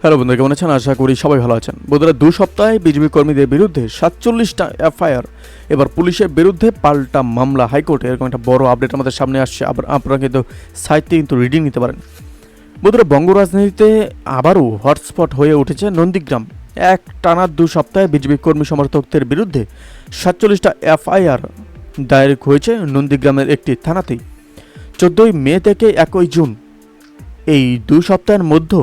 Hello বন্ধুরা, কেমন আছেন? আশা করি সবাই ভালো আছেন। বন্ধুরা, 2 সপ্তাহে বিজেপি কর্মীদের বিরুদ্ধে 47টা এফআইআর, এবার পুলিশের বিরুদ্ধে পাল্টা মামলা হাইকোর্টে। এরকম একটা বড় আপডেট আমাদের সামনে আসছে। আবার আপনারা কিন্তু সাইটে কিন্তু রিডিং নিতে পারেন। বন্ধুরা, বঙ্গ রাজনীতিতে আবারও হটস্পট হয়ে উঠেছে নন্দীগ্রাম। এক টানা 2 সপ্তাহে বিজেপি কর্মী সমর্থকদের বিরুদ্ধে 47টা এফআইআর দায়ের হয়েছে নন্দীগ্রামের একটি থানাতেই। 14ই মে থেকে 1ই জুন, এই 2 সপ্তাহের মধ্যে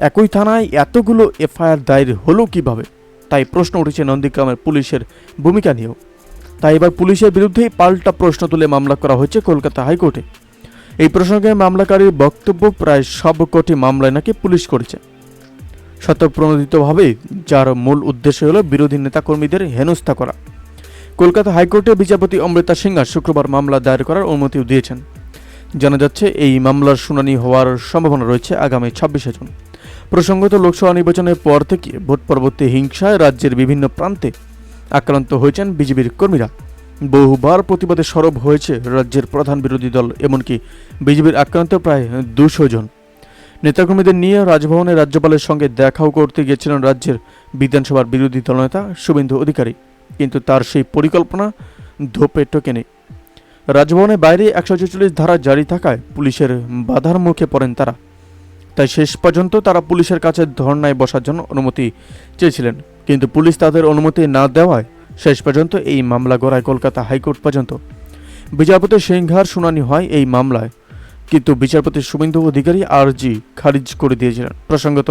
একই থানায় এতগুলো এফআইআর দায়ের হলো কিভাবে, তাই প্রশ্ন উঠেছে নন্দীগ্রামের পুলিশের ভূমিকা নিয়েও। তাই এবার পুলিশের বিরুদ্ধেই পাল্টা প্রশ্ন তুলে মামলা করা হয়েছে কলকাতা হাইকোর্টে। এই প্রসঙ্গে মামলাকারীর বক্তব্য, প্রায় সবকটি মামলায় নাকি পুলিশ করেছে স্বতঃপ্রণোদিতভাবে, যার মূল উদ্দেশ্য হলো বিরোধী নেতাকর্মীদের হেনস্থা করা। কলকাতা হাইকোর্টে বিচারপতি অমৃতা সিংহা শুক্রবার মামলা দায়ের করার অনুমতিও দিয়েছেন। জানা যাচ্ছে এই মামলার শুনানি হওয়ার সম্ভাবনা রয়েছে আগামী 26শে জুন। প্রসঙ্গত, লোকসভা নির্বাচনের পর থেকে ভোট পরবর্তী হিংসায় রাজ্যের বিভিন্ন প্রান্তে আক্রান্ত হয়েছেন বিজেপির কর্মীরা। বহুবার প্রতিবাদে সরব হয়েছে রাজ্যের প্রধান বিরোধী দল, এমনকি বিজেপির আক্রান্ত প্রায় 200 জন। নেতাকর্মীদের নিয়ে রাজভবনে রাজ্যপালের সঙ্গে দেখাও করতে গিয়েছিলেন রাজ্যের বিধানসভার বিরোধী দলনেতা শুভেন্দু অধিকারী, কিন্তু তার সেই পরিকল্পনা ধোপে টোকেনি। রাজভবনের বাইরে 144 ধারা জারি থাকায় পুলিশের বাধার মুখে পড়েন তারা। তাই শেষ পর্যন্ত তারা পুলিশের কাছে ধর্নায় বসার জন্য অনুমতি চেয়েছিলেন, কিন্তু পুলিশ তাদের অনুমতি না দেওয়ায় শেষ পর্যন্ত এই মামলা গড়ায় কলকাতা হাইকোর্ট পর্যন্ত। বিচারপতি সিংহার শুনানি হয় এই মামলায়, কিন্তু বিচারপতি শুভেন্দু অধিকারী আর্জি খারিজ করে দিয়েছিলেন। প্রসঙ্গত,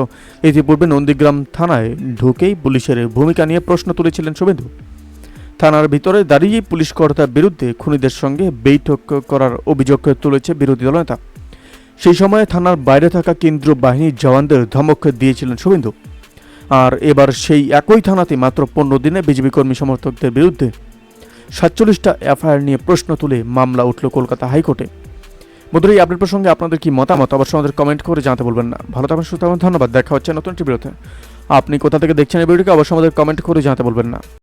ইতিপূর্বে নন্দীগ্রাম থানায় ঢুকেই পুলিশের ভূমিকা নিয়ে প্রশ্ন তুলেছিলেন শুভেন্দু। থানার ভিতরে দাঁড়িয়ে পুলিশ কর্তার বিরুদ্ধে খুনিদের সঙ্গে বৈঠক করার অভিযোগ তুলেছে বিরোধী দলনেতা। সেই সময়ে থানার বাইরে থাকা কেন্দ্রীয় বাহিনীর জওয়ানদের ধমক দিয়েছিলেন শুভেন্দু। আর এবার সেই একই থানাতে মাত্র 15 দিনে বিজেপি কর্মী সমর্থকদের বিরুদ্ধে 47টা এফআইআর নিয়ে প্রশ্ন তুলে মামলা উঠল কলকাতা হাইকোর্টে। বন্ধুরা, এই আপডেট প্রসঙ্গে আপনাদের কি মতামত অবশ্যই আমাদের কমেন্ট করে জানাতে বলবেন না। ভালো থাকবেন, সুস্থ থাকবেন, ধন্যবাদ। দেখা হচ্ছে নতুন একটি ভিডিওতে। আপনি কোথা থেকে দেখছেন এই ভিডিওকে অবশ্যই আমাদের কমেন্ট করে জানাতে বলবেন না।